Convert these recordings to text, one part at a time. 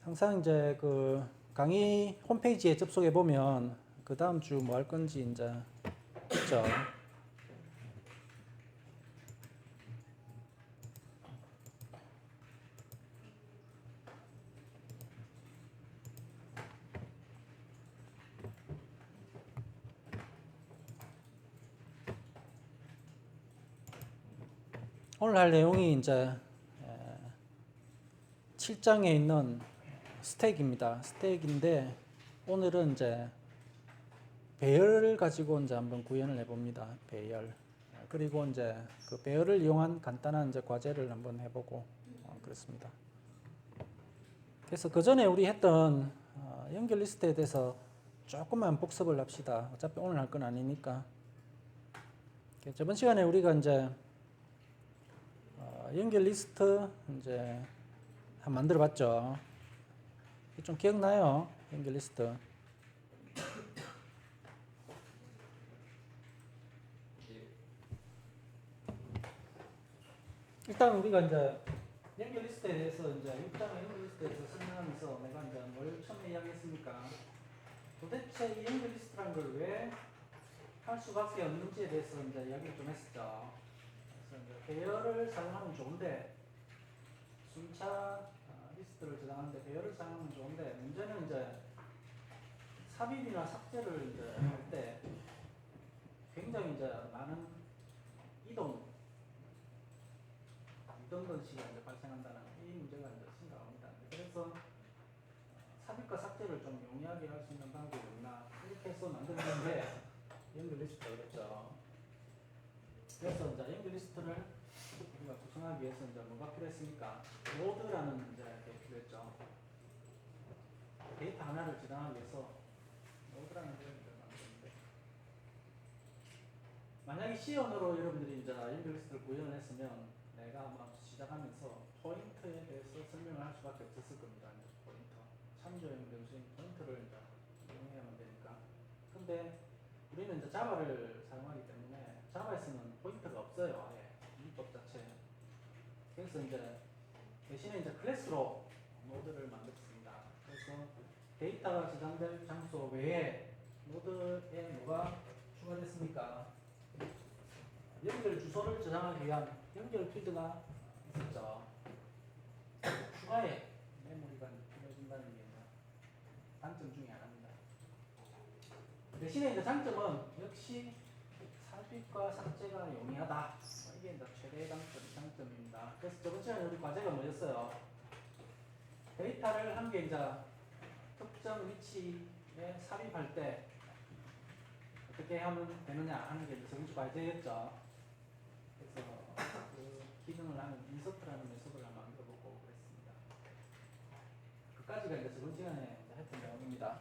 항상 이제 그 강의 홈페이지에 접속해 보면 그 다음 주 뭐 할 건지 이제 있죠. 오늘 할 내용이 이제 7장에 있는 스택입니다. 스택인데 오늘은 이제 배열을 가지고 이제 한번 구현을 해봅니다. 배열. 그리고 이제 그 배열을 이용한 간단한 이제 과제를 한번 해보고 그렇습니다. 그래서 그 전에 우리 했던 연결 리스트에 대해서 조금만 복습을 합시다. 어차피 오늘 할 건 아니니까. 저번 시간에 우리가 이제 연결 리스트 이제 한번 만들어 봤죠. 좀 기억나요? 연결 리스트. 일단 우리가 이제 연결 리스트에 대해서 이제 6장의 연결 리스트에 대해서 설명하면서 내가 이제 뭘 처음에 이야기했습니까? 도대체 이 연결 리스트라는 걸 왜 할 수밖에 없는지에 대해서 이제 이야기를 좀 했었죠. 그래서 이제 배열을 사용하면 좋은데 순차 리스트를 저장하는데 배열을 사용하면 좋은데 문제는 이제 삽입이나 삭제를 이제 할 때 굉장히 이제 많은 이동 건시가 이제 발생한다는 이 문제가 이제 심각합니다. 그래서 삽입과 삭제를 좀 용이하게 할 수 있는 방법이 없나 이렇게 해서 만들었는데 연결 리스트가 그랬죠. 그래서 이제 연결 리스트를 우리가 구성하기 위해서 이제 뭐가 필요했습니까? 노드라는 이제 게 필요했죠. 데이터 하나를 저장하기 위해서 노드라는 걸 만드는데 만약에 C언어로 여러분들이 이제 연결 리스트를 구현을 했으면 내가 아마 시작하면서 포인트에 대해서 설명을 할 수밖에 없었을 겁니다. 포인터. 참조형 변수인 포인트를 이제 이용해야만 되니까. 근데 우리는 이제 자바를 사용하기 때문에 자바에서는 포인터가 없어요. 아예. 문법 자체에. 그래서 이제 대신에 이제 클래스로 노드를 만들었습니다. 그래서 데이터가 저장될 장소 외에 노드에 뭐가 추가됐습니까? 연결 주소를 저장하기 위한 연결 필드가 있었죠. 추가에 메모리가 필요해진다는 게 단점 중에 하나입니다. 대신에 이제 장점은 역시 삽입과 삭제가 용이하다. 이게 이제 최대의 장점입니다. 그래서 저번 시간에 우리 과제가 뭐였어요? 데이터를 한 개 이제 특정 위치에 삽입할 때 어떻게 하면 되느냐 하는 게 저번 주 과제였죠. 그래서 그 기능을 하는 인서트라는 메소드를 만들어보고 그랬습니다. 그까지가 이제 저번 시간에 했던 내용입니다.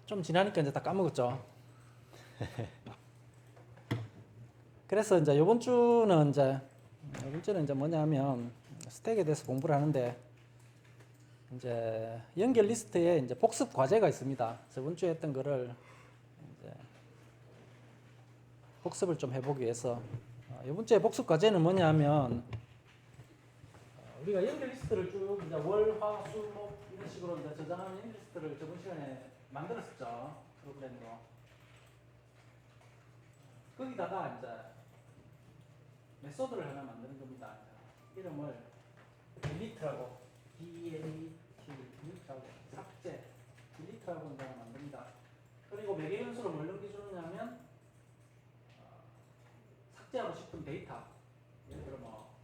좀 지나니까 이제 다 까먹었죠. 그래서 이제 이번 주는 이제 뭐냐면 스택에 대해서 공부를 하는데 이제 연결 리스트에 이제 복습 과제가 있습니다. 저번 주에 했던 거를 이제 복습을 좀 해보기 위해서 이번 주에 복습 과제는 뭐냐면 우리가 연결 리스트를 쭉 이제 월, 화, 수, 목 이런 식으로 이제 저장하는 연결 리스트를 저번 시간에 만들었었죠. 프로그램으로. 거기다가 이제 메소드를 하나 만드는 겁니다. 이름을 delete라고 delete라고 삭제 delete라고 이제 만듭니다. 그리고 매개 변수로 뭘 넘겨주느냐면 삭제하고 싶은 데이터 예를 들어 뭐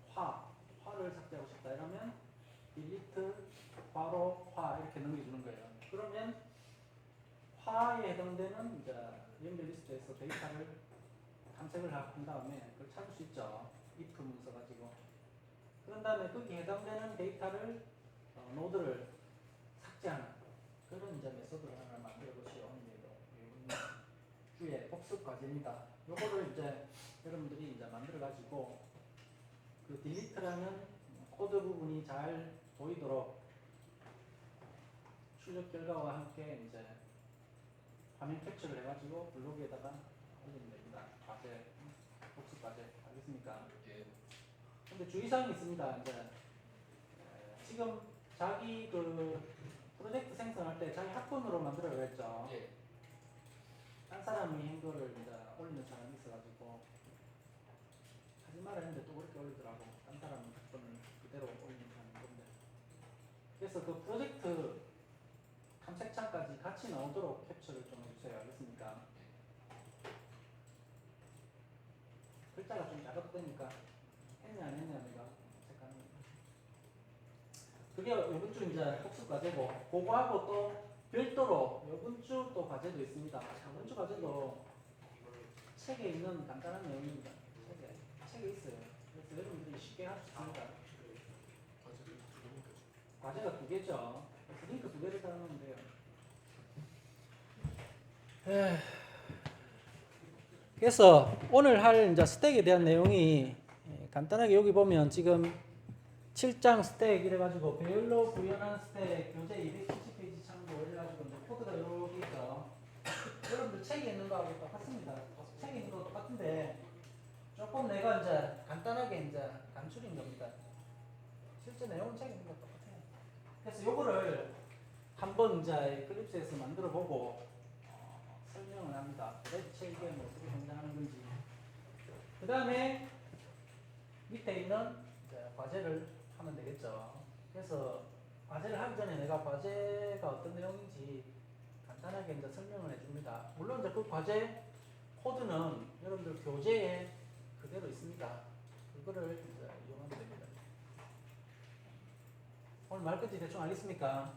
화를 삭제하고 싶다 이러면 delete 화로 화 이렇게 넘겨주는 거예요. 그러면 화에 해당되는 이제 연결 리스트에서 데이터를 탐색을 한 다음에 그걸 찾을 수 있죠. if 문서 가지고. 그런 다음에 거기에 해당되는 데이터를 노드를 삭제하는 그런 이제 메소드를 하나 만들어 보시오. 주의 복습 과제입니다. 요거를 이제 여러분들이 이제 만들어 가지고 그 delete라는 코드 부분이 잘 보이도록 출력 결과와 함께 이제 화면 캡처를 해가지고 블로그에다가 올리면 됩니다. 과제, 복습 과제. 알겠습니까? 예. 근데 주의사항이 있습니다. 이제 지금 자기 그 프로젝트 생성할 때 자기 학번으로 만들어야겠죠. 예. 한 사람이 한 거를 이제 올리는 사람이 있어가지고 하지 말아 했는데 또 그렇게 올리더라고. 한 사람 학번을 그대로 올리는 사람이 있던데. 그래서 그 프로젝트 탐색창까지 같이 나오도록 캡처를 좀 해주세요. 알겠습니까? 글자가 좀 작업되니까 했냐 안 했냐 내가 검색하는 거. 그게 이번 주 이제 학습 과제고, 그거하고 또 별도로 이번 주 또 과제도 있습니다. 이번 주 과제도 책에 있는 간단한 내용입니다. 책에 있어요. 그래서 여러분들이 쉽게 할 수 있습니다. 과제가 2개죠. 그래서 링크 2개를 달아놓으면 돼요. 그래서 오늘 할 이제 스택에 대한 내용이 간단하게 여기 보면 지금 7장 스택 이래가지고 배열로 구현한 스택 교재 270페이지 참고 이래가지고 이제 코드가 이렇게 있죠. 여러분들 책에 있는 거하고 똑같습니다. 책에 있는 거 똑같은데 조금 내가 이제 간단하게 이제 간추린 겁니다. 실제 내용은 책에 있는 거 똑같아요. 그래서 요거를 한번 이제 에클립스에서 만들어 보고 설명을 합니다. 도대체 이게 뭐 어떻게 성장하는 건지. 그 다음에 밑에 있는 이제 과제를 하면 되겠죠. 그래서 과제를 하기 전에 내가 과제가 어떤 내용인지 간단하게 이제 설명을 해줍니다. 물론 이제 그 과제 코드는 여러분들 교재에 그대로 있습니다. 그거를 이제 이용하면 됩니다. 오늘 말끝이 대충 알겠습니까?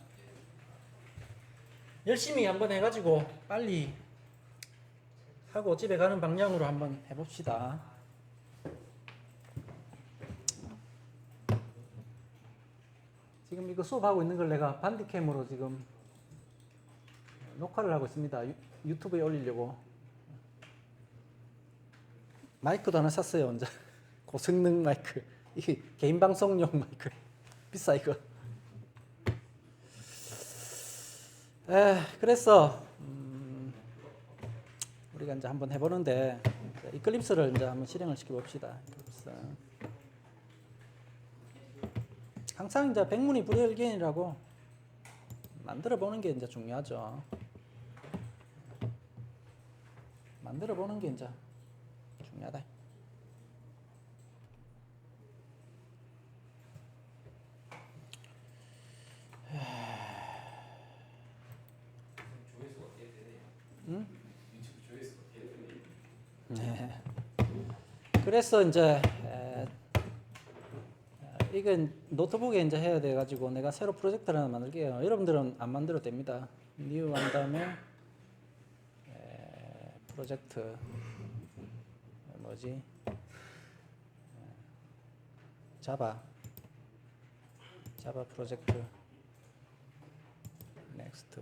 열심히 한번 해가지고 빨리 하고 집에 가는 방향으로 한번 해봅시다. 지금 이거 수업하고 있는 걸 내가 반디캠으로 지금 녹화를 하고 있습니다. 유튜브에 올리려고. 마이크도 하나 샀어요, 혼자. 고성능 마이크. 이게 개인 방송용 마이크. 비싸, 이거. 그래서 우리가 이제 한번 해보는데 이클립스를 이제 한번 실행을 시켜봅시다. 이클립스. 항상 이제 백문이 불여일견이라고 만들어 보는 게 이제 중요하죠. 만들어 보는 게 이제 중요하다. 조회수가 어떻게 되네요? 응? 유튜브 조회수가 어떻게 되네요? 네. 그래서 이제 이건 노트북에 이제 해야 돼 가지고 내가 새로 프로젝트를 하나 만들게요. 여러분들은 안 만들어도 됩니다. new 한 다음에 프로젝트 뭐지? 자바 프로젝트 next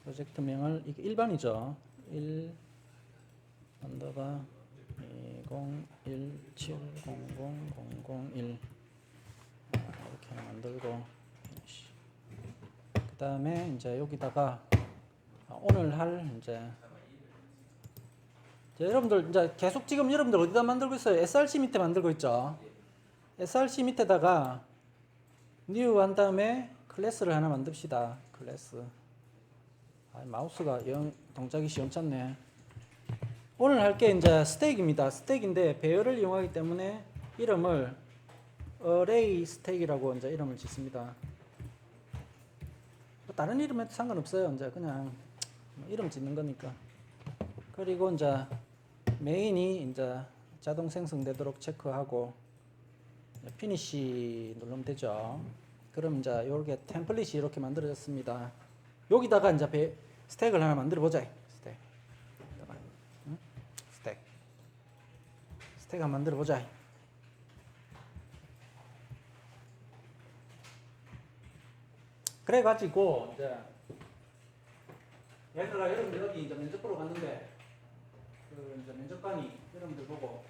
프로젝트명을 이게 일반이죠. 1 언더바 20170001 이렇게 만들고 그 다음에 이제 여기다가 오늘 할 이제 여러분들 이제 계속 지금 여러분들 어디다 만들고 있어요? SRC 밑에 만들고 있죠. SRC 밑에다가 new 한 다음에 클래스를 하나 만듭시다. 클래스. 마우스가 영 동작이 시원찮네. 오늘 할 게 이제 스택입니다. 스택인데 배열을 이용하기 때문에 이름을 array 스택이라고 이제 이름을 짓습니다. 다른 이름에도 상관없어요. 이제 그냥 이름 짓는 거니까. 그리고 이제 메인이 이제 자동 생성되도록 체크하고 피니시 누르면 되죠. 그럼 이제 이렇게 템플릿이 이렇게 만들어졌습니다. 여기다가 이제 스택을 하나 만들어 보자. 스택 한번 만들어 보자. 그래 가지고 이제 얘들아 여러분들 여기 이제 면접 보러 갔는데 그 이제 면접관이 여러분들 보고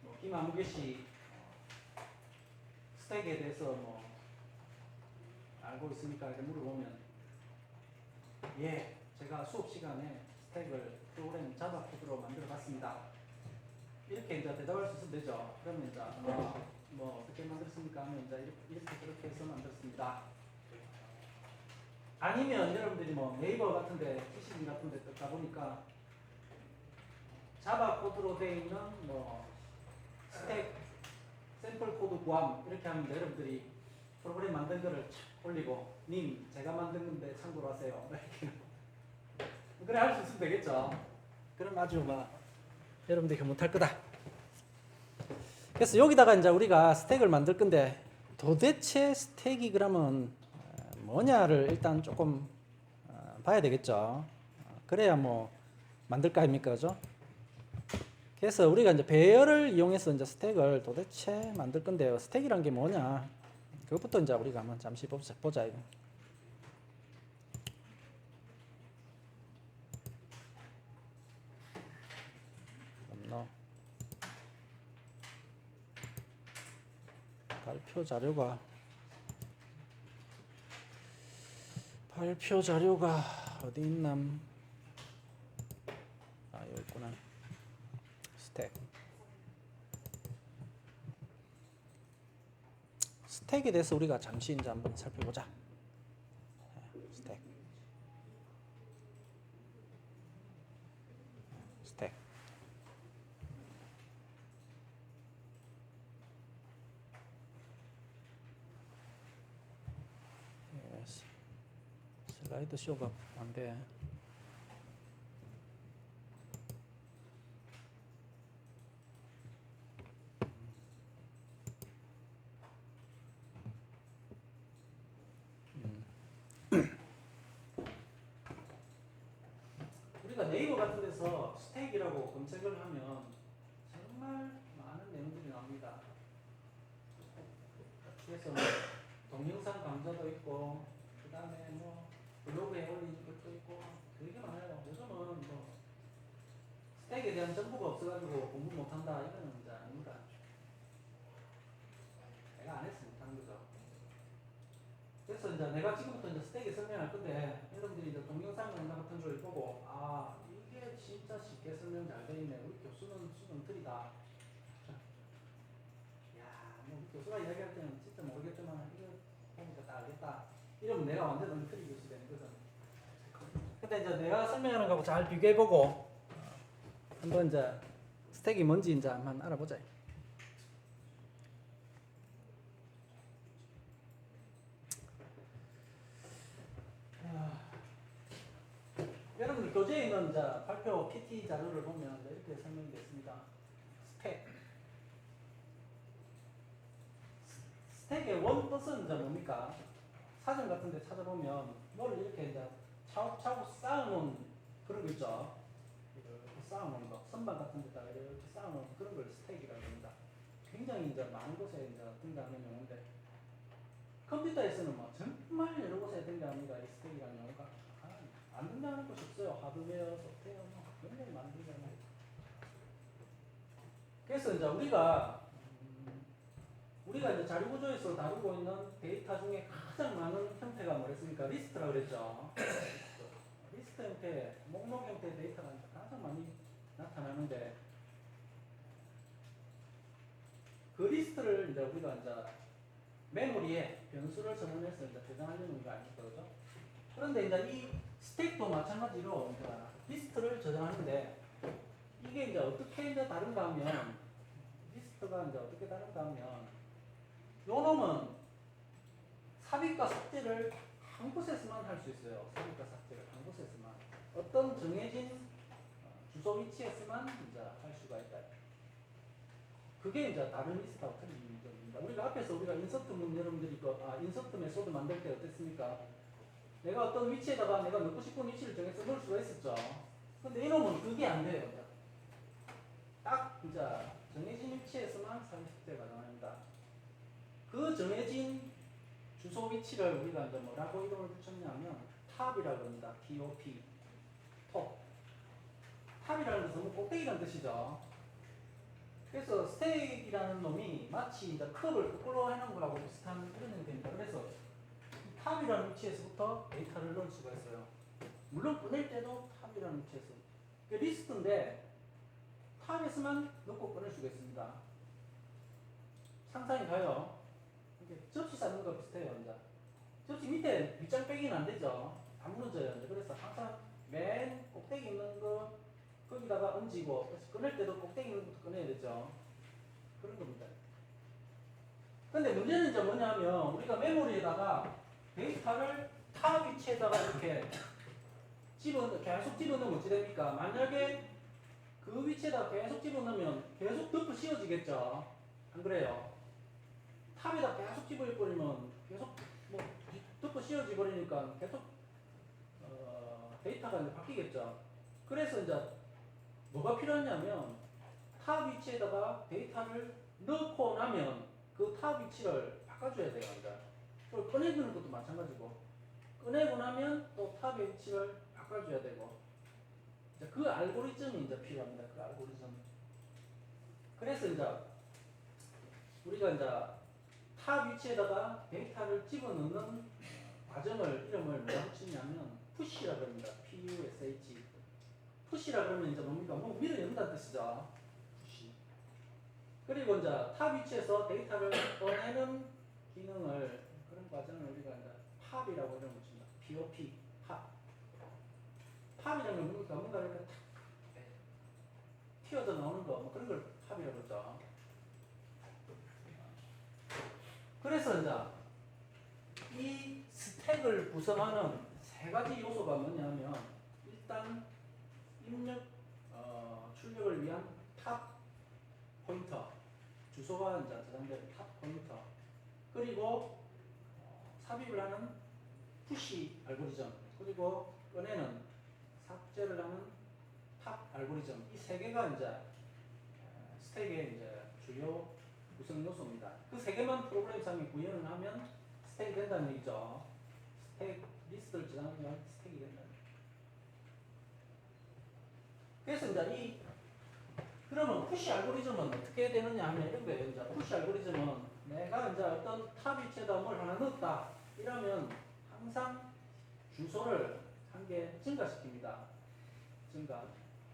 뭐 김아무개 씨 스택에 대해서 뭐 알고 있습니까? 이렇게 물어보면 예, 제가 수업 시간에 스택을 프로그램 자바 코드로 만들어 봤습니다. 이렇게 이제 대답할 수 있으면 되죠. 그러면 이제 뭐 어떻게 만들었습니까? 하면 이제 이렇게 저렇게 해서 만들었습니다. 아니면 여러분들이 뭐 네이버 같은데 피시지 같은데 뜯다 보니까 자바 코드로 되어 있는 뭐 스택 샘플 코드 구함 이렇게 하면 여러분들이 프로그램 만든 거를 착 올리고 님 제가 만든 건데 참고로 하세요 이렇게 그래 할 수 있으면 되겠죠. 그럼 아주 막 여러분들이 못할 거다. 그래서 여기다가 이제 우리가 스택을 만들 건데 도대체 스택이 그러면 뭐냐를 일단 조금 봐야 되겠죠. 그래야 뭐 만들 거 아닙니까, 그죠? 그래서 우리가 이제 배열을 이용해서 이제 스택을 도대체 만들 건데요. 스택이란 게 뭐냐? 그것부터 이제 우리가 한번 잠시 보자 이거. 발표 자료가 어디 있나? 아 여기 있구나. 스택에 대해서 우리가 잠시 이제 한번 살펴보자. 스택. 슬라이드 쇼가 안 돼. 우리가 네이버 같은 데서 스택이라고 검색을 하면 정말 많은 내용들이 나옵니다. 그래서 뭐 동영상 강좌도 있고, 그 다음에 뭐 블로그에 올리는 것도 있고, 되게 많아요. 요즘은 뭐 스택에 대한 정보가 없어가지고 공부 못한다 이거는 이제 아닙니다. 내가 안 해서 못하는 거죠. 그래서 이제 내가 지금부터 이제 스택에 설명할 건데 여러분들이 이제 동영상 강좌 같은 걸 보고 아 이게 진짜 쉽게 설명 잘 돼 있네. 우리 교수는 수능 틀이다. 야, 뭐 교수가 이야기할 때는 진짜 모르겠지만 이거 보니까 다 알겠다. 이러면 내가 완전 엉터리 교수 되는 거죠. 근데 이제 내가 설명하는 거하고 잘 비교해보고 한번 이제 스택이 뭔지 이제 한번 알아보자. 여러분들 교재에 있는 이제 발표 PT 자료를 보면 이렇게 설명이 됐습니다. 스택의 원 뜻은 이제 뭡니까? 사전 같은 데 찾아보면 뭘 이렇게 이제 차곡차곡 쌓아놓은 그런 거 있죠. 이렇게 쌓아놓은 거. 선반 같은 데다가 이렇게 쌓아놓은 그런 걸 스택이라고 합니다. 굉장히 이제 많은 곳에 이제 등장하는 용어인데 컴퓨터에서는 뭐 정말 여러 곳에 등장합니다. 이 스택이라는 용어가. 안 등장하는 곳이 없어요. 하드웨어, 소프트웨어, 뭐 굉장히 많이 등장합니다. 그래서 이제 우리가 이제 자료 구조에서 다루고 있는 데이터 중에 가장 많은 형태가 뭐랬습니까? 리스트라고 그랬죠. 리스트 형태, 목록 형태 데이터가 가장 많이 나타나는데 그 리스트를 이제 우리가 이제 메모리에 변수를 전환해서 이제 저장하려는 거 아닙니까? 그죠? 그런데 이제 이 스택도 마찬가지로 이제 리스트를 저장하는데 이게 이제 어떻게 이제 다른가 하면 리스트가 이제 어떻게 다른가 하면 요 놈은 삽입과 삭제를 한 곳에서만 할 수 있어요. 삽입과 삭제를 한 곳에서만 어떤 정해진 주소 위치에서만 이제 할 수가 있다. 그게 이제 다른 리스트하고 틀린 점입니다. 우리가 인서트문 여러분들이 인서트 메소드 만들 때 어땠습니까? 내가 어떤 위치에다가 내가 넣고 싶은 위치를 정해서 넣을 수가 있었죠. 근데 이놈은 그게 안 돼요. 딱 이제 정해진 위치에서만 삽입 삭제가 가능합니다. 그 정해진 주소 위치를 우리가 이제 뭐라고 이름을 붙였냐면 탑이라고 합니다. TOP. 톱. 탑이라는 것은 꼭대기라는 뜻이죠. 그래서 스택이라는 놈이 마치 이제 컵을 거꾸로 해놓은 거하고 비슷한 그런 형태입니다. 그래서 탑이라는 위치에서부터 데이터를 넣을 수가 있어요. 물론 꺼낼 때도 탑이라는 위치에서. 리스트인데 탑에서만 넣고 꺼낼 수가 있습니다. 상상이 가요. 이렇게 접시 쌓는 거 비슷해요. 이제 접시 밑에 밑장 빼기는 안 되죠. 다 무너져요. 이제 그래서 항상 맨 꼭대기 있는 거 거기다가 얹이고, 그래서 꺼낼 때도 꼭대기 있는 것부터 꺼내야 되죠. 그런 겁니다. 근데 문제는 이제 뭐냐면 우리가 메모리에다가 데이터를 타 위치에다가 이렇게 계속 집어넣으면 어찌 됩니까? 만약에 그 위치에다 계속 집어넣으면 계속 덮어 씌워지겠죠. 안 그래요? 탑에다 계속 집어버리면 계속 뭐 덮어 씌워져 버리니까 계속 데이터가 이제 바뀌겠죠. 그래서 이제 뭐가 필요하냐면 탑 위치에다가 데이터를 넣고 나면 그 탑 위치를 바꿔줘야 돼요. 이제 그리고 꺼내주는 것도 마찬가지고, 꺼내고 나면 또 탑의 위치를 바꿔줘야 되고, 이제 그 알고리즘이 이제 필요합니다. 그 알고리즘. 그래서 이제 우리가 이제 탑 위치에다가 데이터를 집어넣는 과정을 이름을 뭐라 붙이냐면 푸시라 그럽니다. PUSH. 푸시라 그러면 이제 뭡니까? 뭐 밀어 연다는 뜻이죠. 푸시. 그리고 이제 탑 위치에서 데이터를 꺼내는 기능을, 그런 과정을 우리가 이제 팝이라고 이름 붙입니다. POP. 팝. 팝이라면 뭡니까? 뭔가 이렇게 탁 튀어져 나오는 거, 뭐 그런 걸 팝이라고 그러죠. 그래서 이제 이 스택을 구성하는 세 가지 요소가 뭐냐면, 일단 입력 출력을 위한 탑 포인터, 주소가 이제 저장된 탑 포인터, 그리고 삽입을 하는 푸시 알고리즘, 그리고 꺼내는 삭제를 하는 탑 알고리즘, 이 세 개가 이제 스택의 이제 주요 구성 요소입니다. 그 세 개만 프로그램상에 구현을 하면 스택이 된다는 얘기죠. 스택 리스트를 저장하면 스택이 된다는 얘기죠. 그래서 이제 그러면 푸시 알고리즘은 어떻게 되느냐 하면 이런 거예요. 이제 푸시 알고리즘은 내가 이제 어떤 탑 위치에다 뭘 하나 넣었다 이러면 항상 주소를 한 개 증가시킵니다. 증가.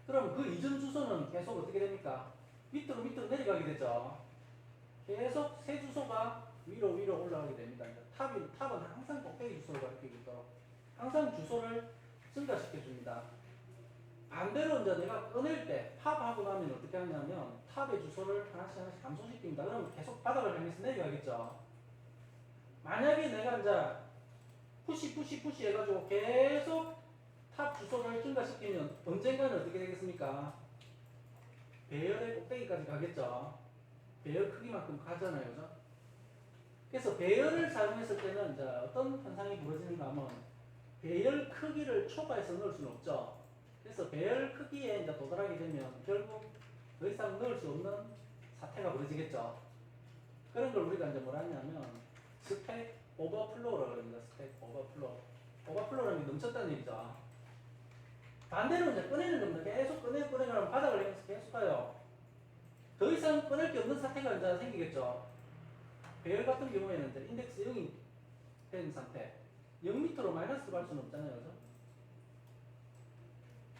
그럼 그 이전 주소는 계속 어떻게 됩니까? 밑으로 내려가게 되죠. 계속 새 주소가 위로 올라가게 됩니다. 탑은 항상 꼭대기 주소로 바뀌도록 항상 주소를 증가시켜 줍니다. 반대로 이제 내가 꺼낼 때 팝하고 나면 어떻게 하냐면 탑의 주소를 하나씩 감소시킵니다. 그러면 계속 바닥을 향해서 내려가겠죠. 만약에 내가 이제 푸시 해가지고 계속 탑 주소를 증가시키면 언젠가는 어떻게 되겠습니까? 배열의 꼭대기까지 가겠죠. 배열 크기만큼 가잖아요. 그죠? 그래서 배열을 사용했을 때는 이제 어떤 현상이 벌어지는가 하면 배열 크기를 초과해서 넣을 수는 없죠. 그래서 배열 크기에 이제 도달하게 되면 결국 더 이상 넣을 수 없는 사태가 벌어지겠죠. 그런 걸 우리가 이제 뭐라 하냐면 스택 오버플로우라고 합니다. 스택 오버플로우. 오버플로우라는 게 넘쳤다는 얘기죠. 반대로 이제 꺼내는 겁니다. 계속 꺼내면 바닥을 향해서 계속 가요. 더 이상 꺼낼 게 없는 사태가 이제 생기겠죠. 배열 같은 경우에는 이제 인덱스 0이 된 상태. 0m로 마이너스로 갈 수는 없잖아요. 그죠?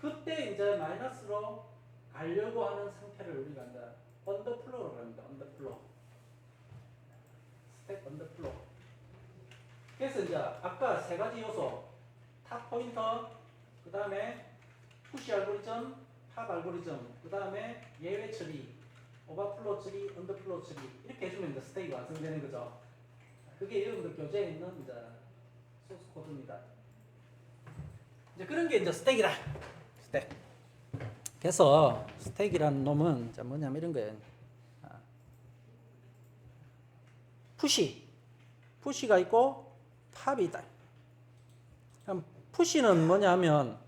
그때 이제 마이너스로 가려고 하는 상태를 우리가 이제 언더플로우라고 합니다. 언더플로우. 스택 언더플로우. 그래서 이제 아까 세 가지 요소, 탑 포인터, 그 다음에 푸시 알고리즘, 팝 알고리즘, 그 다음에 예외 처리, 오버플로우 처리, 언더플로우 처리, 이렇게 해주면 이제 스택이 완성되는 거죠. 그게 여러분들 교재에 있는 이제 소스 코드입니다. 이제 그런 게 이제 스택이다. 스택. 그래서 스택이라는 놈은 뭐냐면 이런 거예요. 푸시가 있고 팝이 있다. 그럼 푸시는 뭐냐면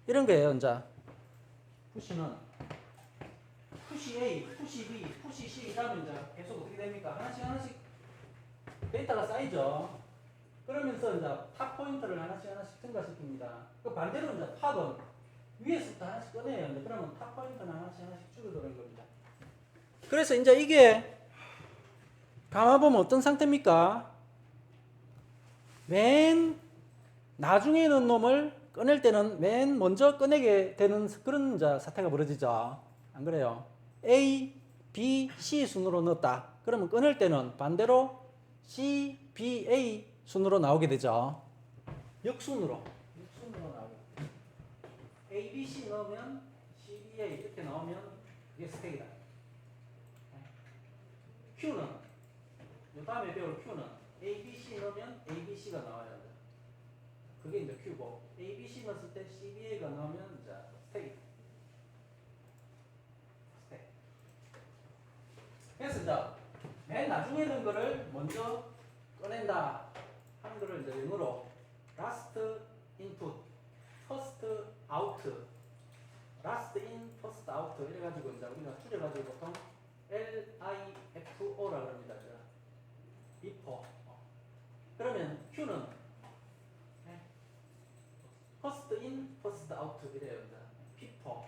이런 거예요. 이제 푸시는 푸시 A, 푸시 B, 푸시 C 이라면 이제 계속 어떻게 됩니까? 하나씩 데이터가 쌓이죠. 그러면서 이제 탑 포인터를 하나씩 증가시킵니다. 그 반대로 이제 팝은 위에서부터 하나씩 꺼내요. 이제 그러면 탑 포인터는 하나씩 줄어드는 겁니다. 그래서 이제 이게 감아보면 어떤 상태입니까? 맨 나중에 있는 놈을 꺼낼 때는 맨 먼저 꺼내게 되는 그런 이제 사태가 벌어지죠. 안 그래요? A, B, C 순으로 넣었다. 그러면 끊을 때는 반대로 C, B, A 순으로 나오게 되죠. 역순으로 나오게 돼요. A, B, C 넣으면 C, B, A 이렇게 나오면 그게 스택이다. Q는 요 다음에 배울 Q는 A, B, C 넣으면 A, B, C가 나와야 돼. 그게 이제 Q고 A, B, C 넣었을 때 C, B, A가 나오면 이제 스택이다. 스택. 그래서 이제 맨 나중에 있는 거를 먼저 꺼낸다 하는 거를 이제 영어로 last input, first out, last in, first out 이래가지고 이제 우리가 줄여가지고 보통 LIFO라 그럽니다. before. 그러면 Q는 first in, first out 이래요. before.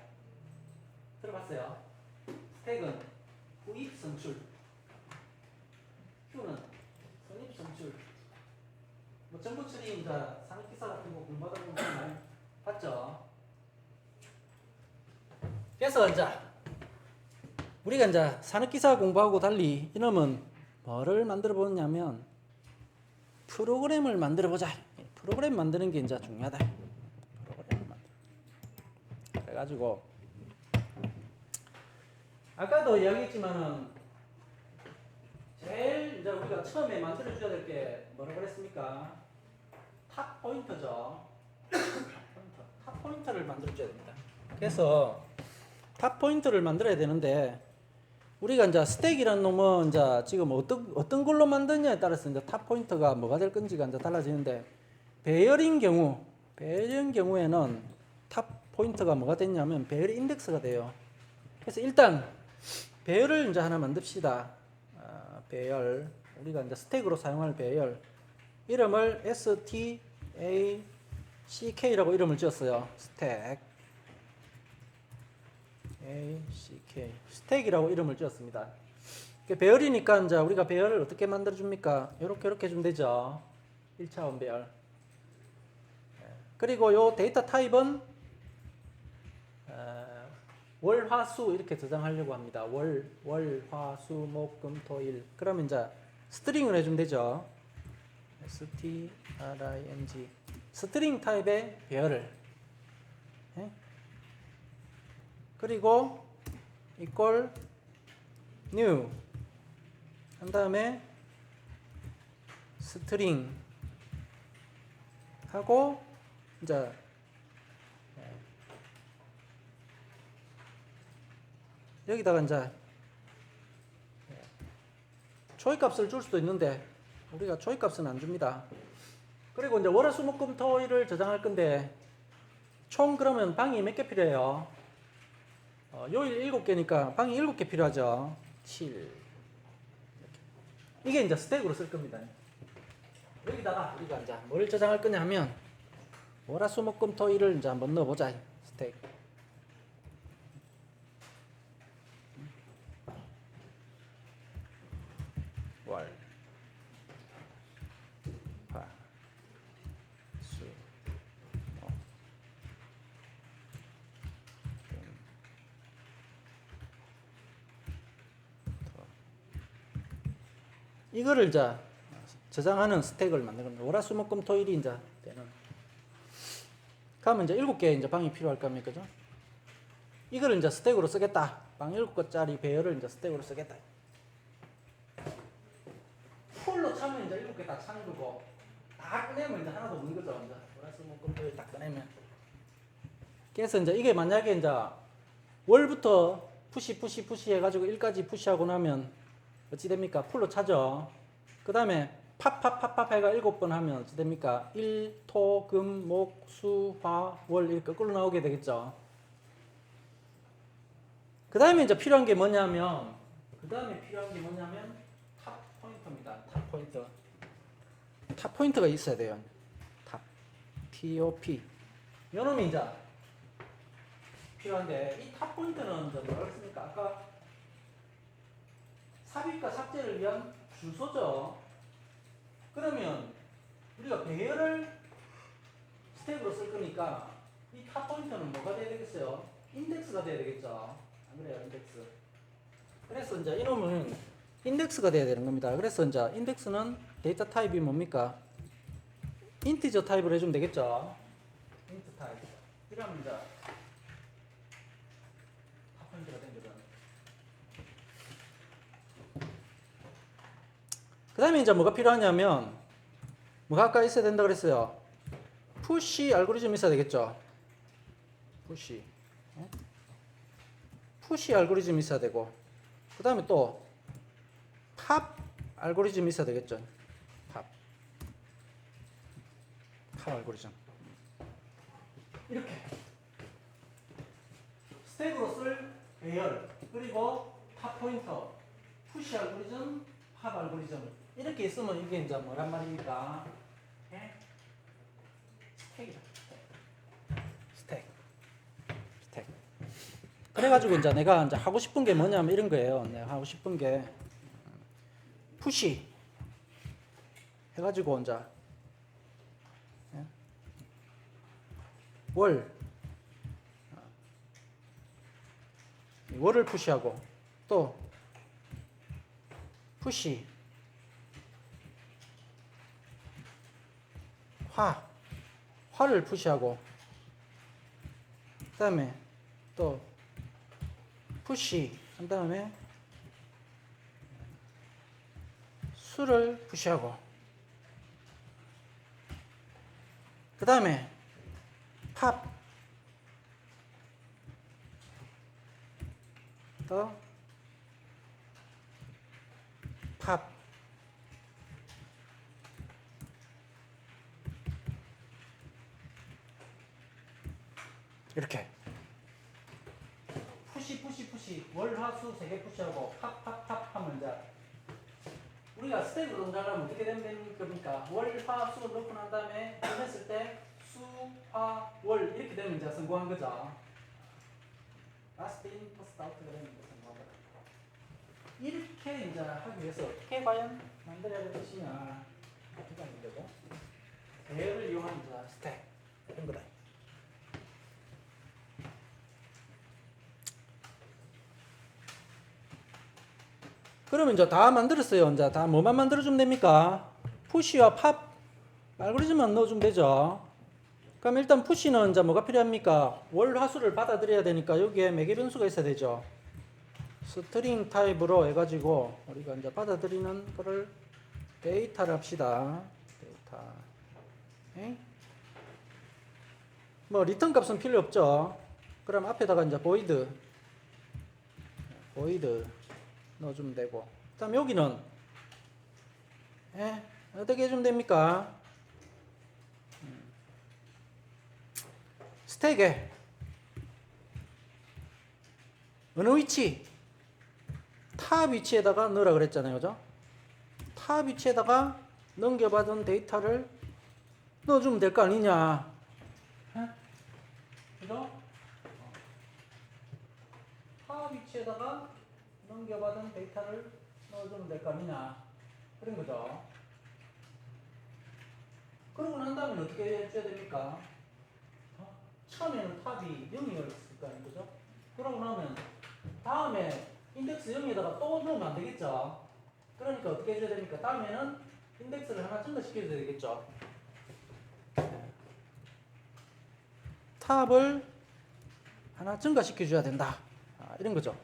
들어봤어요? 스택은 후입 선출. Q는 선입 선출. 뭐 정보 처리 이제 산업기사 같은 거 공부하다 보면 많이 봤죠. 그래서 이제 우리가 이제 산업기사 공부하고 달리 이놈은 뭐를 만들어 보냐면 프로그램을 만들어 보자. 프로그램 만드는 게 이제 중요하다. 프로그램을 만들어. 그래가지고 아까도 이야기했지만은 제일 이제 우리가 처음에 만들어 줘야 될 게 뭐라고 그랬습니까? 탑 포인터죠. 탑 포인터를 만들어 줘야 됩니다. 그래서 탑 포인터를 만들어야 되는데 우리가 이제 스택이라는 놈은 이제 지금 어떤 걸로 만드냐에 따라서 이제 탑 포인터가 뭐가 될 건지가 이제 달라지는데 배열인 경우에는 탑 포인터가 뭐가 됐냐면 배열 인덱스가 돼요. 그래서 일단 배열을 이제 하나 만듭시다. 배열 우리가 이제 스택으로 사용할 배열 이름을 STACK라고 이름을 지었어요. 스택 ACK 스택이라고 이름을 지었습니다. 배열이니까 이제 우리가 배열을 어떻게 만들어 줍니까? 이렇게 주면 되죠. 1차원 배열. 그리고 요 데이터 타입은 월, 화, 수 이렇게 저장하려고 합니다. 월, 화, 수, 목, 금, 토, 일. 그러면 이제 스트링을 해주면 되죠. string 스트링 타입의 배열을 그리고 equal new 한 다음에 string 하고 이제 여기다가 이제 초이 값을 줄 수도 있는데 우리가 초이 값은 안 줍니다. 그리고 이제 월화수목금토일을 저장할 건데 총 그러면 방이 몇 개 필요해요? 요일 7개니까 방이 7개 필요하죠. 7 이게 이제 스택으로 쓸 겁니다. 여기다가 우리가 이제 뭘 저장할 거냐 하면 월화수목금토일을 이제 한번 넣어보자. 스택 월, 화, 수, 목, 금, 토. 이거를 이제 저장하는 스택을 만드는 겁니다. 월화수목금토일이 이제 되는. 그러면 이제 7개 이제 방이 필요할 겁니까, 그죠? 이거를 이제 스택으로 쓰겠다. 방 7개짜리 배열을 이제 스택으로 쓰겠다. 풀로 차면 이제 7개 다 차는 거고 다 꺼내면 이제 하나도 없는 거죠. 이제 월화수목금토일 딱 꺼내면. 그래서 이제 이게 만약에 이제 월부터 푸시 해가지고 1까지 푸시하고 나면 어찌 됩니까? 풀로 차죠. 그 다음에 팝 해가 7번 하면 어찌 됩니까? 1, 토, 금, 목, 수, 화, 월 이렇게 거꾸로 나오게 되겠죠. 그 다음에 이제 필요한 게 뭐냐면 탑 포인터입니다. 탑 포인터. 탑 포인터가 있어야 돼요. 탑. TOP. 요놈이 이제 필요한데 이 탑 포인터는 뭐라고 했습니까? 아까 삽입과 삭제를 위한 주소죠. 그러면 우리가 배열을 스택으로 쓸 거니까 이 탑 포인터는 뭐가 돼야 되겠어요? 인덱스가 돼야 되겠죠. 안 그래요? 인덱스. 그래서 이제 이놈은 인덱스가 돼야 되는 겁니다. 그래서 이제 인덱스는 데이터 타입이 뭡니까? 인티저 타입으로 해주면 되겠죠. 인트 타입. 이러면 이제 탑펀치가 된 거죠. 그 다음에 이제 뭐가 필요하냐면 뭐가 아까 있어야 된다 그랬어요. 푸시 알고리즘이 있어야 되겠죠. 푸시. 푸시 알고리즘이 있어야 되고 그 다음에 또 팝 알고리즘이 있어야 되겠죠. 팝 알고리즘. 이렇게 스택으로 쓸 배열 그리고 탑 포인터 푸시 알고리즘 팝 알고리즘 이렇게 있으면 이게 이제 뭐란 말입니까? 스택이다. 스택. 그래가지고 이제 내가 이제 하고 싶은 게 뭐냐면 이런 거예요. 내가 하고 싶은 게 푸시 해가지고 이제 월을 푸시하고 또 푸시 화를 푸시하고 그 다음에 또 푸시 한 다음에 수를 푸시하고 그 다음에 팝 또 팝 이렇게 푸시 월화수 3개 푸시하고 팝 하면 이제 우리가 스텝으로 동작하면 어떻게 되는 겁니까? 월화수 넣고 난 다음에 끝냈을 때 수화월 이렇게 되면 이제 성공한 거죠. 라스트 인 퍼스트 아웃가 되는 거 성공한 거죠. 이렇게 이제 하기 위해서 어떻게 과연 만들어야 될 것이냐 이렇게 하는 거고 배열을 이용한 이제 스텝 이런 거다. 그러면 이제 다 만들었어요. 이제 다 뭐만 만들어주면 됩니까? 푸시와 팝 알고리즘만 넣어주면 되죠. 그럼 일단 푸시는 이제 뭐가 필요합니까? 월 화수를 받아들여야 되니까 여기에 매개 변수가 있어야 되죠. 스트링 타입으로 해가지고 우리가 이제 받아들이는 거를 데이터를 합시다. 데이터. 에이? 뭐 리턴 값은 필요 없죠. 그럼 앞에다가 이제 void 넣어주면 되고. 그다음 여기는 어떻게 해주면 됩니까? 스택에 어느 위치? 탑 위치에다가 넣으라 그랬잖아요, 그죠? 탑 위치에다가 넘겨받은 데이터를 넣어주면 될 거 아니냐? 그죠? 탑 위치에다가 넘겨받은 데이터를 넣어주면 될 거 아니냐? 그런 거죠. 그러고 난 다음에 어떻게 해줘야 됩니까? 처음에는 탑이 0이었을 거 아닌 거죠? 그러고 나면 다음에 인덱스 0에다가 또 넣으면 안 되겠죠? 그러니까 어떻게 해줘야 됩니까? 다음에는 인덱스를 하나 증가시켜줘야 되겠죠? 탑을 하나 증가시켜줘야 된다. 이런 거죠.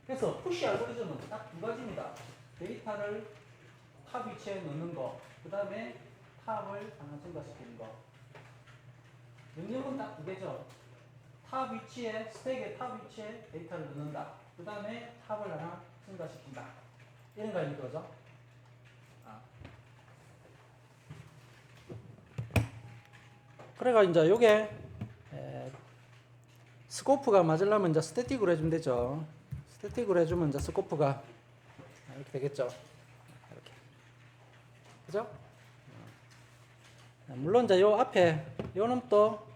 그래서 푸시 알고리즘은 딱 두 가지입니다. 데이터를 탑 위치에 넣는 거, 그 다음에 탑을 하나 증가시키는 거. 능력은 딱 두 개죠. 탑 위치에, 스택의 탑 위치에 데이터를 넣는다. 그 다음에 탑을 하나 증가시킨다. 이런 거 아닙니까? 그죠? 그래가 이제 요게 스코프가 맞으려면 이제 스태틱으로 해주면 되죠. 스태틱으로 해주면 이제 스코프가 이렇게 되겠죠. 이렇게. 그죠? 물론 이제 요 앞에 요 놈도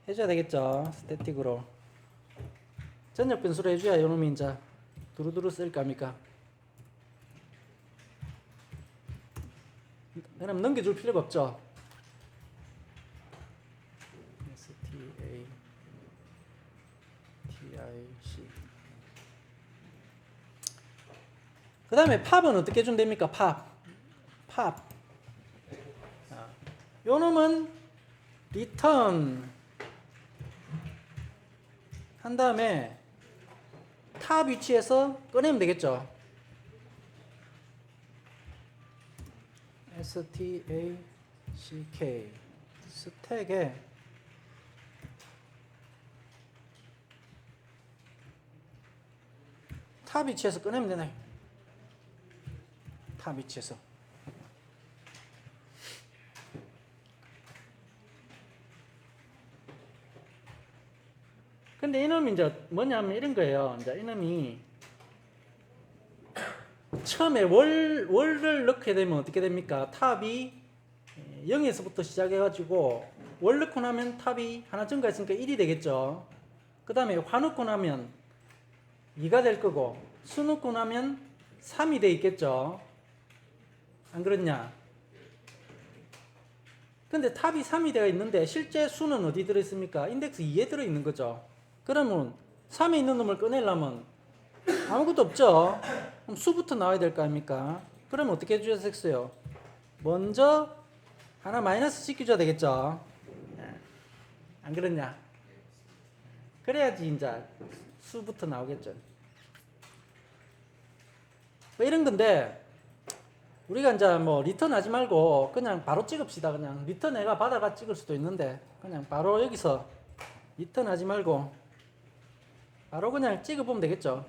해줘야 되겠죠. 스태틱으로. 전역 변수로 해줘야 요 놈이 이제 두루두루 쓸 겁니까? 그럼 넘겨줄 필요가 없죠. STA, TIC. 그 다음에 팝은 어떻게 준답니까? 팝. 요 놈은 return 한 다음에 탑 위치에서 꺼내면 되겠죠. stack 스택에 탑 위치에서 꺼내면 되네. 탑 위치에서. 근데 이놈이 이제 뭐냐면 이런 거예요. 이제 이놈이 처음에 월을 넣게 되면 어떻게 됩니까? 탑이 0에서부터 시작해가지고 월 넣고 나면 탑이 하나 증가했으니까 1이 되겠죠. 그 다음에 화 넣고 나면 2가 될 거고 수 넣고 나면 3이 돼 있겠죠. 안 그렇냐? 근데 탑이 3이 되어 있는데 실제 수는 어디 들어있습니까? 인덱스 2에 들어있는 거죠. 그러면 3에 있는 놈을 꺼내려면 아무것도 없죠. 그럼 수부터 나와야 될 거 아닙니까? 그러면 어떻게 해주셨어요? 먼저 하나 마이너스 시켜줘야 되겠죠. 안 그렇냐? 그래야지 이제 수부터 나오겠죠. 뭐 이런 건데 우리가 이제 뭐 리턴 하지 말고 그냥 바로 찍읍시다. 그냥 리턴 애가 받아가 찍을 수도 있는데 그냥 바로 여기서 리턴 하지 말고 바로 그냥 찍어보면 되겠죠.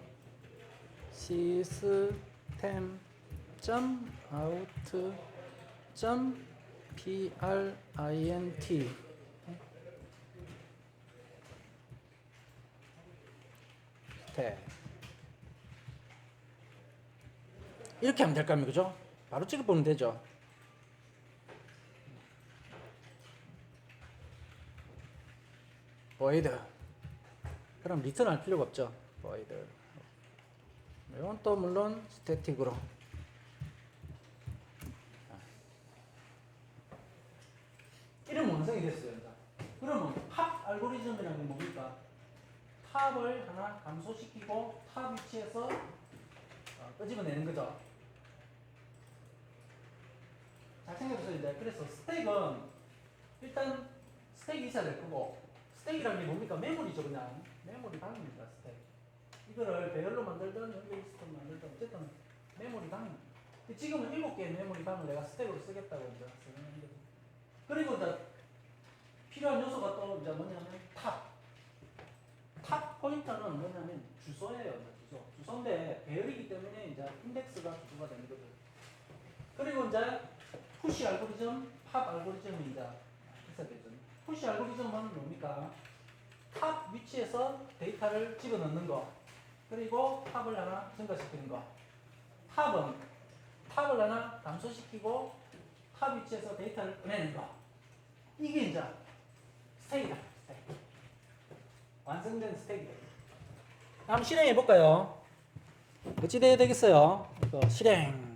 system.out.print 이렇게 하면 될 거 아닙니까? 그죠? 바로 찍어보면 되죠. void. 그럼 리턴 할 필요가 없죠. void. 이건 또 물론 스태틱으로. 이름 완성이 됐어요. 그러면 팝 알고리즘이라는 게 뭡니까? 탑을 하나 감소시키고 탑 위치에서 끄집어내는 거죠. 잘 생각해보세요. 이제 그래서 스택은 일단 스택이 있어야 될 거고 스택이라는 게 뭡니까? 메모리죠. 그냥 메모리 방입니다. 스택. 이거를 배열로 만들든 연결리스트로 만들든 어쨌든 메모리 방. 지금은 7개의 메모리 방을 내가 스택으로 쓰겠다고 이제 쓰는 거죠. 그리고 이제 필요한 요소가 또 이제 뭐냐면 탑 포인터는 뭐냐면 주소예요. 주소인데 배열이기 때문에 이제 인덱스가 주소가 되는 거죠. 그리고 이제 푸시 알고리즘, 팝 알고리즘이 이제 있어야겠죠. 푸시 알고리즘은 뭡니까? 탑 위치에서 데이터를 집어넣는 거. 그리고 탑을 하나 증가시키는 거. 탑은 탑을 하나 감소시키고 탑 위치에서 데이터를 꺼내는 거. 이게 이제 스택이다. 스택. 완성된 스택이다. 한번 실행해 볼까요? 어찌 돼야 되겠어요? 실행.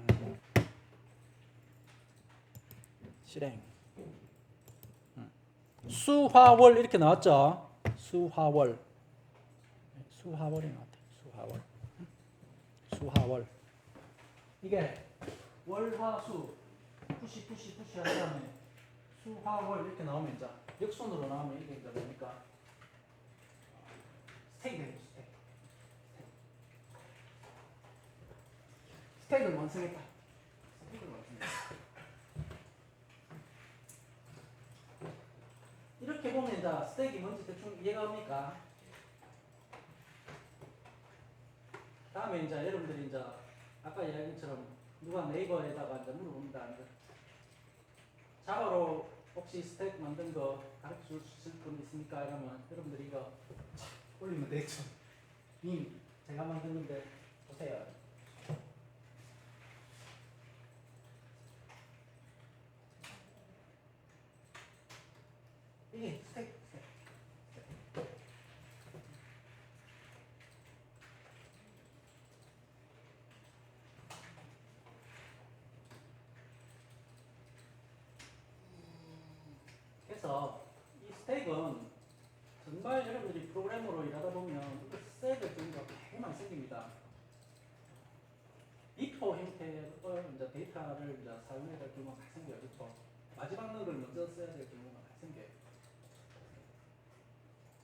수화월 이렇게 나왔죠? 수화월이 나왔대. 수화월. 이게 월화수 푸시 한 다음에 수화월 이렇게 나오면 이제 역순으로 나오면 이게 이제 뭡니까? 스택이 되죠. 스택을 완성했다. 이렇게 보면 이제 스택이 뭔지 대충 이해가 갑니까? 다음에 이제 여러분들이 이제 아까 이야기처럼 누가 네이버에다가 이제 물어봅니다. 자바로 혹시 스택 만든 거 가르쳐 주실 분 있습니까? 이러면 여러분들이 이거 올리면 되죠. 님, 제가 만드는데 보세요. 이게 스택. 그래서 이 스택은 정말 여러분들이 프로그래머로 일하다 보면 이거 써야 될 경우가 되게 많이 생깁니다. if 이제 데이터를 이제 사용해야 될 경우가 발생돼요. 그렇죠? 마지막 걸 먼저 써야 될 경우가 발생돼요.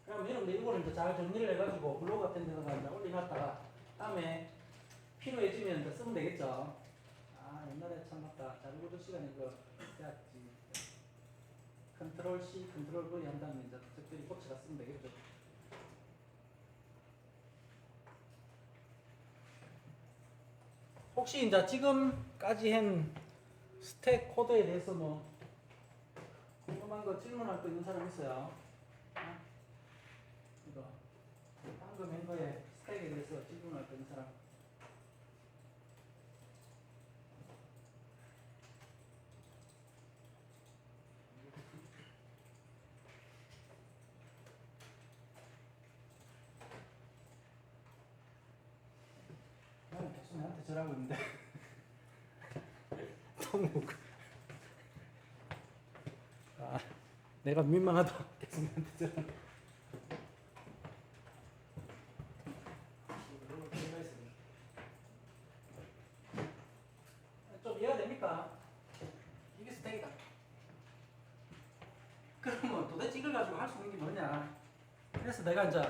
그럼 여러분들 이거를 이제 잘 정리를 해가지고 블로그 같은 데다가 이제 올려놨다가 다음에 필요해지면 이제 쓰면 되겠죠. 아 옛날에 참 맞다. 자료고도 시간에 이거 써야지. 컨트롤 C, 컨트롤 V 한 다음에 이제 적절히 고쳐가 쓰면 되겠죠. 혹시 이제 지금까지 한 스택 코드에 대해서 뭐 궁금한 거 질문할 거 있는 사람 있어요? 어? 이거 방금 한 거에 스택에 대해서 질문할 거 있는 사람? 나는 계속 나한테 절하고 있는데 너무 아 내가 민망하다 계속 나한테 절하고 좀 이해가 됩니까? 이게 스택이다. 그러면 도대체 이걸 가지고 할 수 있는 게 뭐냐? 그래서 내가 이제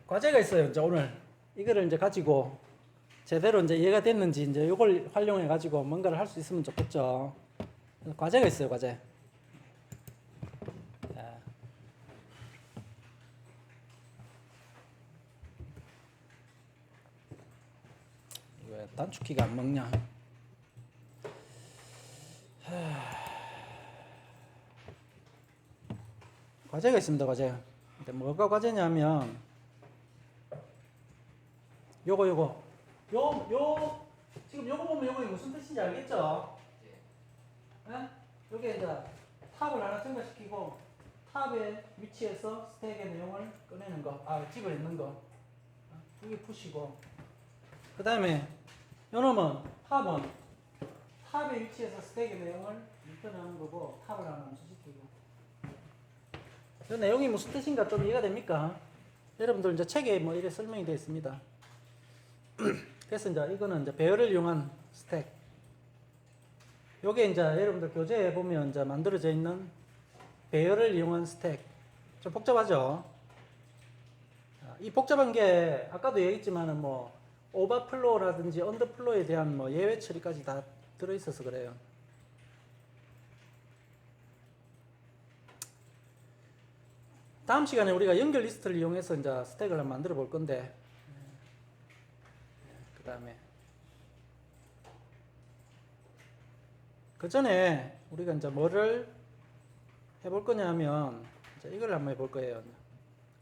과제가 있어요. 이제 오늘 이거를 이제 가지고 제대로 이제 이해가 됐는지 이제 이걸 활용해 가지고 뭔가를 할 수 있으면 좋겠죠. 과제가 있어요. 과제. 자. 왜 단축키가 안 먹냐? 과제가 있습니다. 과제. 근데 뭐가 과제냐면 요거 요 지금 요거 보면 요거 무슨 뜻인지 알겠죠? 네? 여기에 이제 탑을 하나 증가시키고 탑의 위치에서 스택의 내용을 꺼내는 거, 집어넣는 거. 여기 푸시고 그 다음에 요놈은 탑은 탑의 위치에서 스택의 내용을 읽혀내는 거고 탑을 하나 감소시키고. 이 내용이 무슨 뜻인가 좀 이해가 됩니까? 여러분들 이제 책에 뭐 이래 설명이 되어 있습니다. 그래서 이제 이거는 이제 배열을 이용한 스택. 요게 이제 여러분들 교재에 보면 이제 만들어져 있는 배열을 이용한 스택. 좀 복잡하죠? 이 복잡한 게 아까도 얘기했지만은 뭐 오버플로우라든지 언더플로우에 대한 뭐 예외 처리까지 다 들어있어서 그래요. 다음 시간에 우리가 연결 리스트를 이용해서 이제 스택을 한번 만들어 볼 건데, 그 다음에 그 전에 우리가 이제 뭐를 해볼 거냐 하면 이제 이걸 한번 해볼 거예요.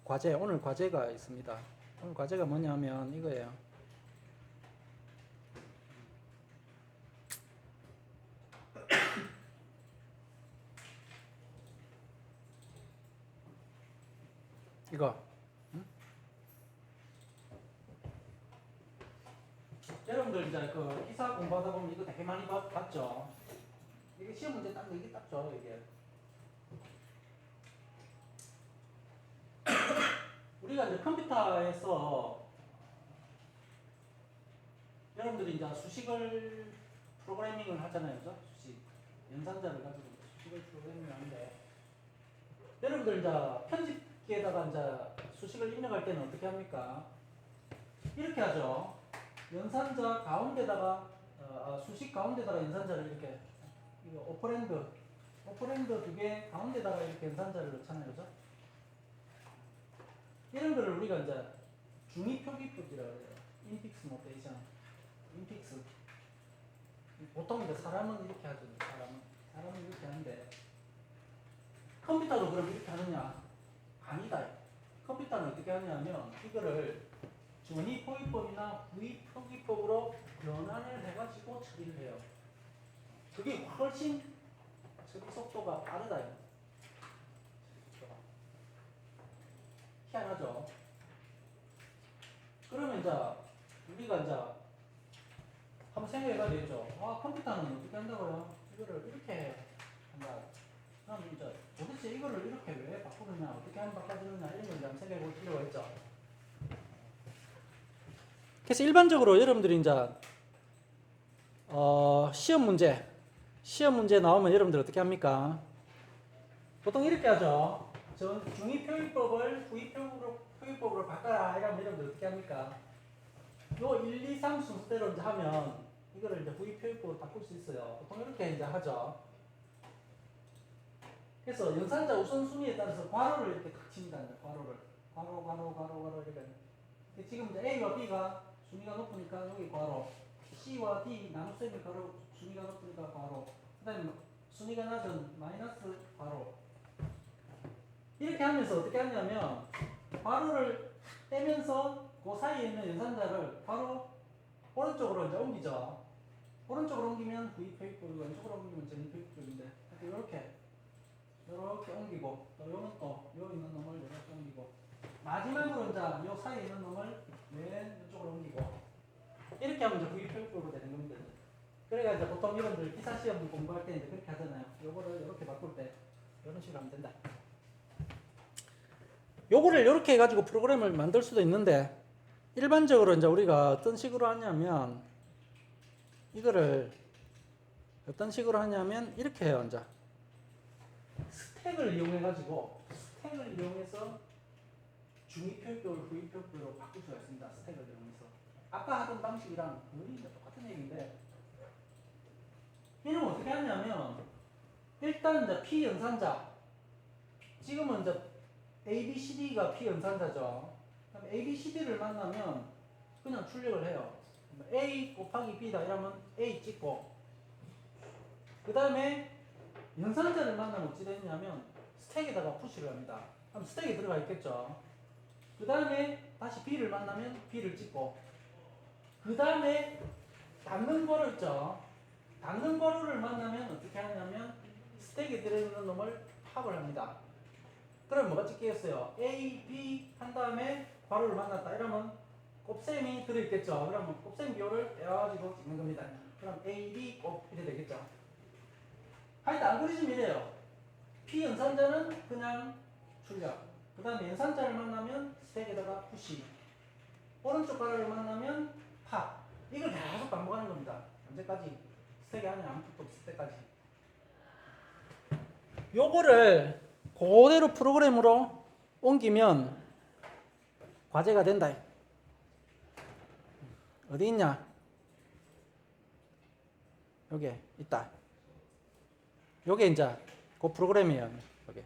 과제, 오늘 과제가 있습니다. 오늘 과제가 뭐냐면 이거예요. 이거. 여러분들 이제 그 기사 공부하다 보면 이거 되게 많이 봤죠? 이게 시험 문제 딱 이게 딱죠, 이게. 우리가 이제 컴퓨터에서 여러분들이 이제 수식을 프로그래밍을 하잖아요, 그죠? 수식. 연산자를 가지고 수식을 프로그래밍을 하는데, 여러분들 이제 편집기에다가 이제 수식을 입력할 때는 어떻게 합니까? 이렇게 하죠. 연산자 가운데다가 수식 가운데다가 연산자를 이렇게 이거 오퍼랜드 두 개 가운데다가 이렇게 연산자를 넣잖아요, 그죠? 이런 거를 우리가 이제 중위 표기법이라고 해요. 인픽스 노테이션, 인픽스. 보통 이제 사람은 이렇게 하죠. 사람은 이렇게 하는데 컴퓨터도 그럼 이렇게 하느냐? 아니다. 컴퓨터는 어떻게 하냐면 이거를 전위 표기법이나 부위 표기법으로 변환을 해가지고 처리를 해요. 그게 훨씬 처리 속도가 빠르다. 희한하죠? 그러면 이제 우리가 이제 한번 생각해봐야 되겠죠. 컴퓨터는 어떻게 한다고요? 이거를 이렇게 한다. 그럼 이제 도대체 이거를 이렇게 왜 바꾸느냐, 어떻게 하면 바꿔주느냐 이런 걸 한번 생각해 볼 필요가 있죠. 그래서 일반적으로 여러분들이 이제 시험 문제 나오면 여러분들 어떻게 합니까? 보통 이렇게 하죠. 중위 표기법을 후위 표기법으로 바꿔라 이러면 여러분들 어떻게 합니까? 요 1, 2, 3 순서대로 이제 하면 이거를 이제 후위 표기법으로 바꿀 수 있어요. 보통 이렇게 이제 하죠. 그래서 연산자 우선순위에 따라서 괄호를 이렇게 탁 칩니다. 이제 괄호를 괄호 이렇게. 지금 이제 A와 B가 순위가 높으니까 여기 괄호, C와 D 나눗셈이 괄호 순위가 높으니까 괄호, 그다음에 순위가 낮은 마이너스 괄호. 이렇게 하면서 어떻게 하냐면 괄호를 떼면서 그 사이에 있는 연산자를 바로 오른쪽으로 이제 옮기죠. 오른쪽으로 옮기면 V 표기법이고 왼쪽으로 옮기면 전위 표기법인데 이렇게 옮기고 또 요는 또 요 있는 놈을 이렇게 옮기고 마지막으로 이제 요 사이에 있는 놈을 왼쪽으로 옮기고 이렇게 하면 이제 V 표기법으로 되는 겁니다. 그래가 이제 보통 여러분들 기사 시험 공부할 때 이제 그렇게 하잖아요. 요거를 이렇게 바꿀 때 이런 식으로 하면 된다. 요거를 이렇게 해가지고 프로그램을 만들 수도 있는데 일반적으로 이제 우리가 어떤 식으로 하냐면 이거를 어떤 식으로 하냐면 이렇게 해요. 이제 스택을 이용해서 중위 표기법을 후위 표기법으로 바꿀 수가 있습니다. 스택을 이용해서 아까 하던 방식이랑 거의 똑같은 얘기인데 이는 어떻게 하냐면 일단 이제 P 연산자 지금은 이제 A, B, C, D가 P 연산자죠. 그럼 A, B, C, D를 만나면 그냥 출력을 해요. A 곱하기 B다 이러면 A 찍고 그 다음에 연산자를 만나면 어찌 되냐면 스택에다가 푸시를 합니다. 그럼 스택에 들어가 있겠죠. 그 다음에 다시 B를 만나면 B를 찍고 그 다음에 닫는 괄호 있죠. 닫는 괄호를 만나면 어떻게 하냐면 스택에 들어있는 놈을 합을 합니다. 그럼 뭐가 찍히겠어요? A, B 한 다음에 괄호를 만났다 이러면 곱셈이 들어있겠죠. 그러면 곱셈 비호를 떼어가지고 찍는 겁니다. 그럼 A, B 곱 이렇게 되겠죠. 하여튼 알고리즘이 이래요. P 연산자는 그냥 출력, 그 다음에 연산자를 만나면 스택에다가 푸시, 오른쪽 괄호를 만나면 팝. 이걸 계속 반복하는 겁니다. 언제까지? 스택이 안에 아무것도 없을 때까지. 요거를 그대로 프로그램으로 옮기면 과제가 된다. 어디 있냐? 여기 있다. 요게 이제 그 프로그램이에요. 여기.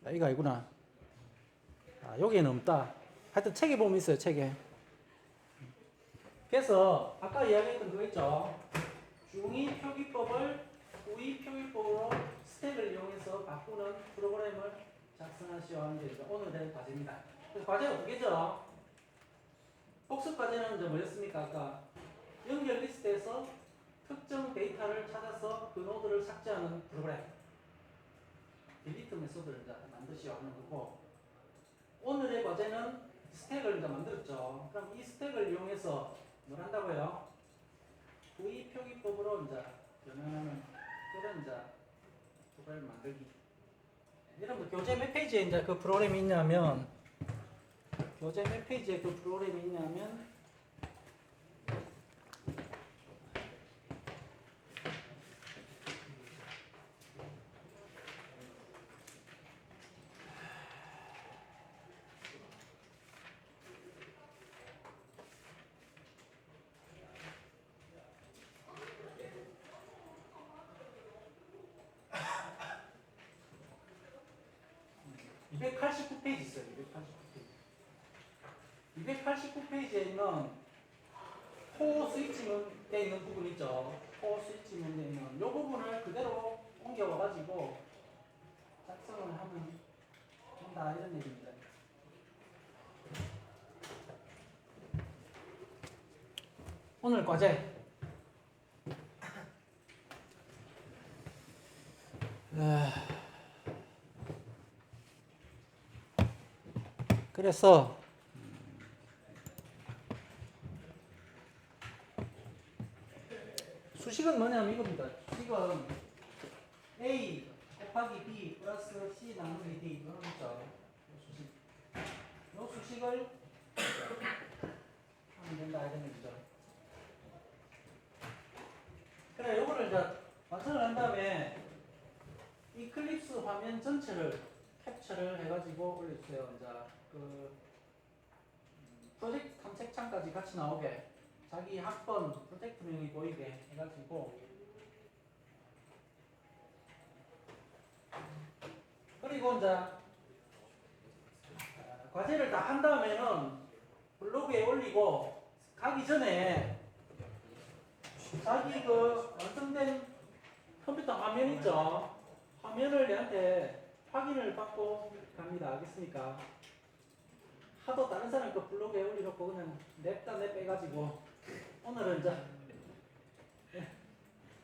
아, 이거 아니구나. 아, 여기에는 없다. 하여튼 책에 보면 있어요. 책에. 그래서 아까 이야기했던 그거 있죠. 중위 표기법을 후위 표기법으로 스택을 이용해서 바꾸는 프로그램을 작성하시오 하는 게 오늘 된 과제입니다. 그래서 과제가 두 개죠. 복습 과제는 이제 뭐였습니까? 아까 연결 리스트에서 특정 데이터를 찾아서 그 노드를 삭제하는 프로그램. 딜리트 메소드를 이제 만드시오 하는 거고, 오늘의 과제는 스택을 이제 만들었죠. 그럼 이 스택을 이용해서 뭘 한다고요? 후위 표기법으로 이제 변환하는 그런 이제 프로그램 만들기. 여러분 교재 몇 페이지에 이제 그 프로그램이 있냐면, 교재 몇 페이지에 그 프로그램이 있냐면 289페이지 있어요. 289페이지에 있는 코어 스위치문에 있는 부분 있죠. 코어 스위치문에 있는 이 부분을 그대로 옮겨와가지고 작성을 하면 된다 이런 얘기입니다. 오늘 과제. 그래서 수식은 뭐냐면 이겁니다. 수식은 A 곱하기 B 플러스 C 나누기 D 이런 거죠. 수식. 이 수식을 하면 된다 이런 얘기죠. 이거를 이제 완성을 한 다음에 이클립스 화면 전체를 캡처를 해가지고 올려주세요. 이제 그 프로젝트 탐색창까지 같이 나오게 자기 학번 프로젝트명이 보이게 해가지고 그리고 이제 과제를 다 한 다음에는 블로그에 올리고 가기 전에 자기 그 완성된 컴퓨터 화면 있죠? 화면을 내한테 확인을 받고 갑니다. 알겠습니까? 하도 다른 사람 거 블로그에 올려놓고 그냥 냅다 빼가지고 오늘은 이제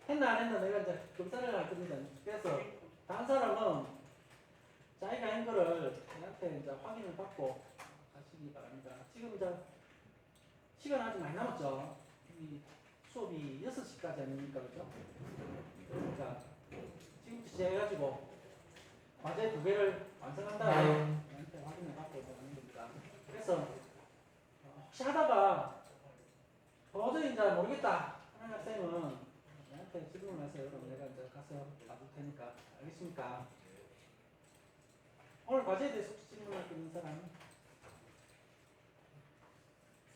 했나 안 했나 내가 이제 검사를 할 겁니다. 그래서 다른 사람은 자기가 한 거를 내한테 이제 확인을 받고 가시기 바랍니다. 지금 이제 시간 아직 많이 남았죠? 이 수업이 6시까지 아닙니까? 그죠? 그러니까 지금부터 시작해가지고 과제 2개를 완성한 다음에 나한테 확인을 받고 가는 겁니다. 그래서 혹시 하다가 도저히 이제 모르겠다 하는 학생은 나한테 질문을 하세요. 그럼 내가 이제 가서 봐줄 테니까. 알겠습니까? 오늘 과제에 대해서 혹시 질문할 게 있는 사람?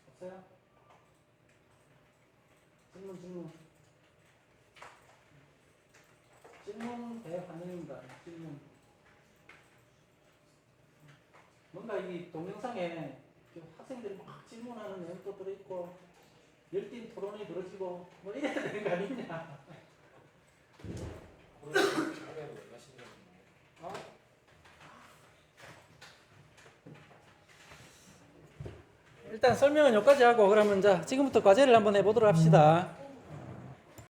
없어요? 질문 대환영입니다. 질문. 뭔가 이 동영상에 학생들이 막 질문하는 내용도 들어있고 열띤 토론이 벌어지고 뭐 이래야 되는 거 아니냐? 어? 일단 설명은 여기까지 하고 그러면 자 지금부터 과제를 한번 해보도록 합시다.